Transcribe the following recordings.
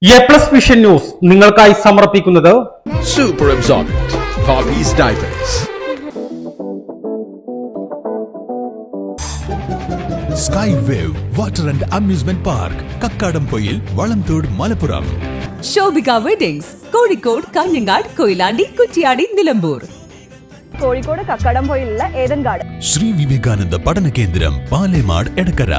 A+ vision news നിങ്ങൾക്കായി സമർപ്പിക്കുന്നത് Super Absorbent Poppy's Diapers. Skywave Water and Amusement Park, Kakkadampoyil, Valamthode, Malappuram. Shobhika weddings, Kozhikode, Kanhangad, Koyilandy, Kuttiyadi, Nilambur. Kozhikode കക്കാടംപൊയിലുള്ള Eden garden. Sri Vivekananda പഠന കേന്ദ്രം, പാലേമാട്, എടക്കര.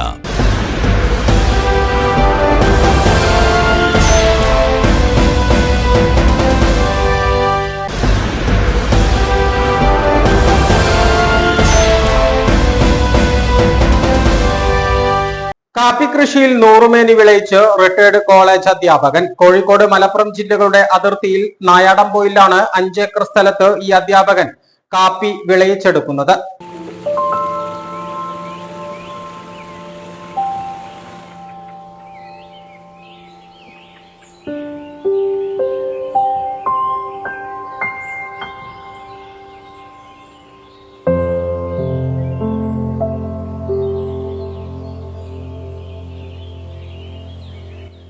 കാപ്പി കൃഷിയിൽ നൂറുമേനി വിളയിച്ച് റിട്ടയർഡ് കോളേജ് അധ്യാപകൻ. കോഴിക്കോട്, മലപ്പുറം ജില്ലകളുടെ അതിർത്തിയിൽ നായാടംപൊയിലാണ് 5 ഏക്കർ സ്ഥലത്ത് ഈ അധ്യാപകൻ കാപ്പി വിളയിച്ചെടുക്കുന്നത്.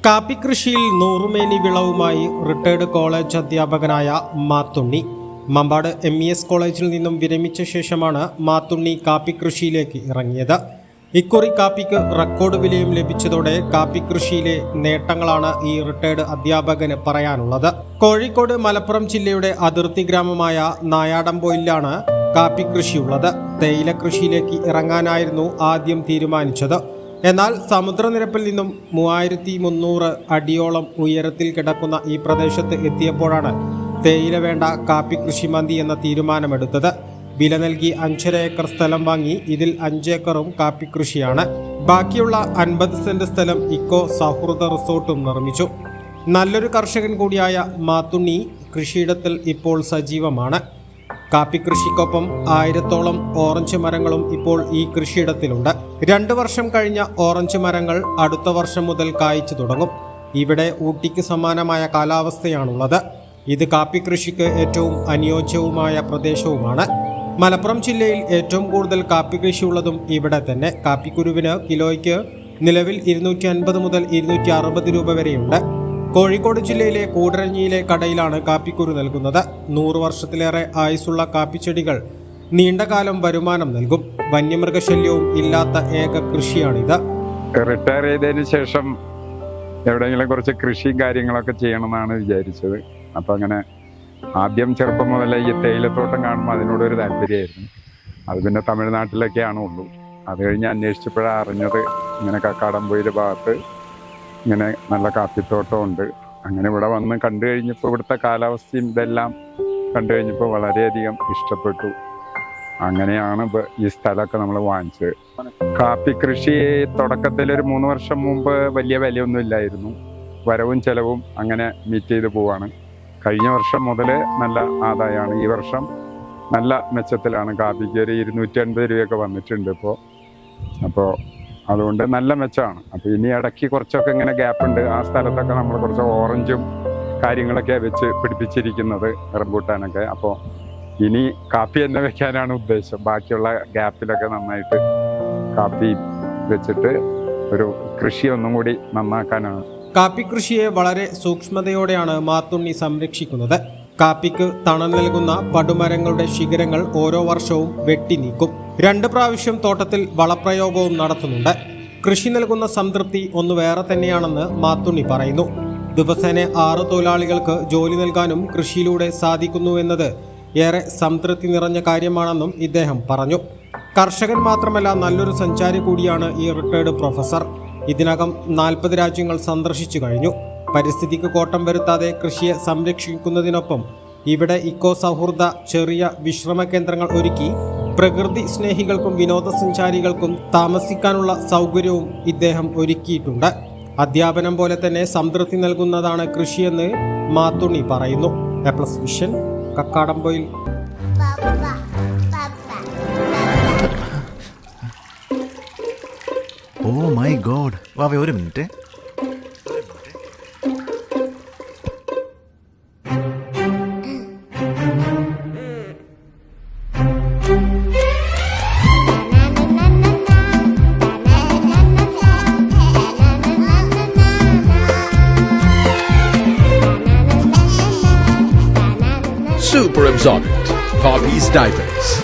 കാപ്പി കൃഷിയിൽ നൂറുമേനി വിളവുമായി റിട്ടയർഡ് കോളേജ് അധ്യാപകനായ മാത്തുണ്ണി മമ്പാട് MES കോളേജിൽ നിന്നും വിരമിച്ച ശേഷമാണ് മാത്തുണ്ണി കാപ്പി കൃഷിയിലേക്ക് ഇറങ്ങിയത്. ഇക്കുറി കാപ്പിക്ക് റെക്കോർഡ് വിലയും ലഭിച്ചതോടെ കാപ്പി കൃഷിയിലെ നേട്ടങ്ങളാണ് ഈ റിട്ടയർഡ് അധ്യാപകന് പറയാനുള്ളത്. കോഴിക്കോട്, മലപ്പുറം ജില്ലയുടെ അതിർത്തി ഗ്രാമമായ നായാടംപൊയിലാണ് കാപ്പി കൃഷിയുള്ളത്. തേയില കൃഷിയിലേക്ക് ഇറങ്ങാനായിരുന്നു ആദ്യം തീരുമാനിച്ചത്. എന്നാൽ സമുദ്രനിരപ്പിൽ നിന്നും 3300 അടിയോളം ഉയരത്തിൽ കിടക്കുന്ന ഈ പ്രദേശത്ത് എത്തിയപ്പോഴാണ് തേയില വേണ്ട, കാപ്പി കൃഷി മതി എന്ന തീരുമാനമെടുത്തത്. വില നൽകി 5.5 ഏക്കർ സ്ഥലം വാങ്ങി. ഇതിൽ 5 ഏക്കറും കാപ്പി കൃഷിയാണ്. ബാക്കിയുള്ള 50 സെന്റ് സ്ഥലം ഇക്കോ സൗഹൃദ റിസോർട്ടും നിർമ്മിച്ചു. നല്ലൊരു കർഷകൻ കൂടിയായ മാത്തുണ്ണി കൃഷിയിടത്തിൽ ഇപ്പോൾ സജീവമാണ്. കാപ്പി കൃഷിക്കൊപ്പം 1000ഓളം ഓറഞ്ച് മരങ്ങളും ഇപ്പോൾ ഈ കൃഷിയിടത്തിലുണ്ട്. 2 വർഷം കഴിഞ്ഞ ഓറഞ്ച് മരങ്ങൾ അടുത്ത വർഷം മുതൽ കായ്ച്ചു തുടങ്ങും. ഇവിടെ ഊട്ടിക്ക് സമാനമായ കാലാവസ്ഥയാണുള്ളത്. ഇത് കാപ്പി കൃഷിക്ക് ഏറ്റവും അനുയോജ്യവുമായ പ്രദേശവുമാണ്. മലപ്പുറം ജില്ലയിൽ ഏറ്റവും കൂടുതൽ കാപ്പി കൃഷിയുള്ളതും ഇവിടെ തന്നെ. കാപ്പിക്കുരുവിന് കിലോയ്ക്ക് നിലവിൽ 250 മുതൽ 260 രൂപ വരെയുണ്ട്. കോഴിക്കോട് ജില്ലയിലെ കൂടരഞ്ഞിയിലെ കടയിലാണ് കാപ്പിക്കുരു നൽകുന്നത്. 100 വർഷത്തിലേറെ ആയുസ്സുള്ള കാപ്പിച്ചെടികൾ നീണ്ടകാലം വരുമാനം നൽകും. വന്യമൃഗശല്യവും ഇല്ലാത്ത ഏക കൃഷിയാണിത്. റിട്ടയർ ചെയ്തതിന് ശേഷം എവിടെയെങ്കിലും കുറച്ച് കൃഷിയും കാര്യങ്ങളൊക്കെ ചെയ്യണമെന്നാണ് വിചാരിച്ചത്. അപ്പം അങ്ങനെ ആദ്യം ചെറുപ്പം മുതലേ ഈ തേയിലത്തോട്ടം കാണുമ്പോൾ അതിനോടൊരു താല്പര്യമായിരുന്നു. അത് പിന്നെ തമിഴ്നാട്ടിലൊക്കെയാണ് ഉള്ളൂ. അത് കഴിഞ്ഞ് അന്വേഷിച്ചപ്പോഴാണ് അറിഞ്ഞത് ഇങ്ങനെ കക്കാടംപൊയിലെ ഭാഗത്ത് ഇങ്ങനെ നല്ല കാപ്പിത്തോട്ടമുണ്ട്. അങ്ങനെ ഇവിടെ വന്ന് കണ്ടു കഴിഞ്ഞപ്പോൾ ഇവിടുത്തെ കാലാവസ്ഥയും ഇതെല്ലാം കണ്ടു കഴിഞ്ഞപ്പോൾ വളരെയധികം ഇഷ്ടപ്പെട്ടു. അങ്ങനെയാണ് ഈ സ്ഥലമൊക്കെ നമ്മൾ വാങ്ങിച്ചത്. കാപ്പി കൃഷി തുടക്കത്തിൽ ഒരു 3 വർഷം മുമ്പ് വലിയ വിലയൊന്നും ഇല്ലായിരുന്നു. വരവും ചെലവും അങ്ങനെ മീറ്റ് ചെയ്ത് പോവാണ്. കഴിഞ്ഞ വർഷം മുതൽ നല്ല ആദായമാണ്. ഈ വർഷം നല്ല മെച്ചത്തിലാണ്. കാപ്പിക്ക് ഒരു 250 രൂപയൊക്കെ വന്നിട്ടുണ്ട് ഇപ്പോൾ. അപ്പോൾ അതുകൊണ്ട് നല്ല മെച്ചമാണ്. അപ്പോൾ ഇനി ഇടയ്ക്ക് കുറച്ചൊക്കെ ഇങ്ങനെ ഗ്യാപ്പുണ്ട്. ആ സ്ഥലത്തൊക്കെ നമ്മൾ കുറച്ച് ഓറഞ്ചും കാര്യങ്ങളൊക്കെ വെച്ച് പിടിപ്പിച്ചിരിക്കുന്നത്, റംബൂട്ടാനൊക്കെ. അപ്പോൾ ഇനി കാപ്പി തന്നെ വെക്കാനാണ് ഉദ്ദേശം. ബാക്കിയുള്ള ഗ്യാപ്പിലൊക്കെ നന്നായിട്ട് കാപ്പി വെച്ചിട്ട് ഒരു കൃഷി ഒന്നും കൂടി നന്നാക്കാനാണ്. കാപ്പി കൃഷിയെ വളരെ സൂക്ഷ്മതയോടെയാണ് മാത്തുണ്ണി സംരക്ഷിക്കുന്നത്. കാപ്പിക്ക് തണൽ നൽകുന്ന പടുമരങ്ങളുടെ ശിഖരങ്ങൾ ഓരോ വർഷവും വെട്ടി നീക്കും. 2 പ്രാവശ്യം തോട്ടത്തിൽ വളപ്രയോഗവും നടത്തുന്നുണ്ട്. കൃഷി നൽകുന്ന സംതൃപ്തി ഒന്ന് വേറെ തന്നെയാണെന്ന് മാത്തുണ്ണി പറയുന്നു. ദിവസേന 6 തൊഴിലാളികൾക്ക് ജോലി നൽകാനും കൃഷിയിലൂടെ സാധിക്കുന്നുവെന്നത് ഏറെ സംതൃപ്തി നിറഞ്ഞ കാര്യമാണെന്നും ഇദ്ദേഹം പറഞ്ഞു. കർഷകൻ മാത്രമല്ല, നല്ലൊരു സഞ്ചാരി കൂടിയാണ് ഈ റിട്ടയർഡ് പ്രൊഫസർ. ഇതിനകം 40 രാജ്യങ്ങൾ സന്ദർശിച്ചു കഴിഞ്ഞു. പരിസ്ഥിതിക്ക് കോട്ടം വരുത്താതെ കൃഷിയെ സംരക്ഷിക്കുന്നതിനൊപ്പം ഇവിടെ ഇക്കോ സൗഹൃദ ചെറിയ വിശ്രമ കേന്ദ്രങ്ങൾ ഒരുക്കി പ്രകൃതി സ്നേഹികൾക്കും വിനോദസഞ്ചാരികൾക്കും താമസിക്കാനുള്ള സൗകര്യവും ഇദ്ദേഹം ഒരുക്കിയിട്ടുണ്ട്. അധ്യാപനം പോലെ തന്നെ സംതൃപ്തി നൽകുന്നതാണ് കൃഷിയെന്ന് മാത്തുണ്ണി പറയുന്നു. എ+ vision, Kakkadampoyil. Oh my god, വാവേ ഒരു minute. super absorbent. Poppy's Diapers.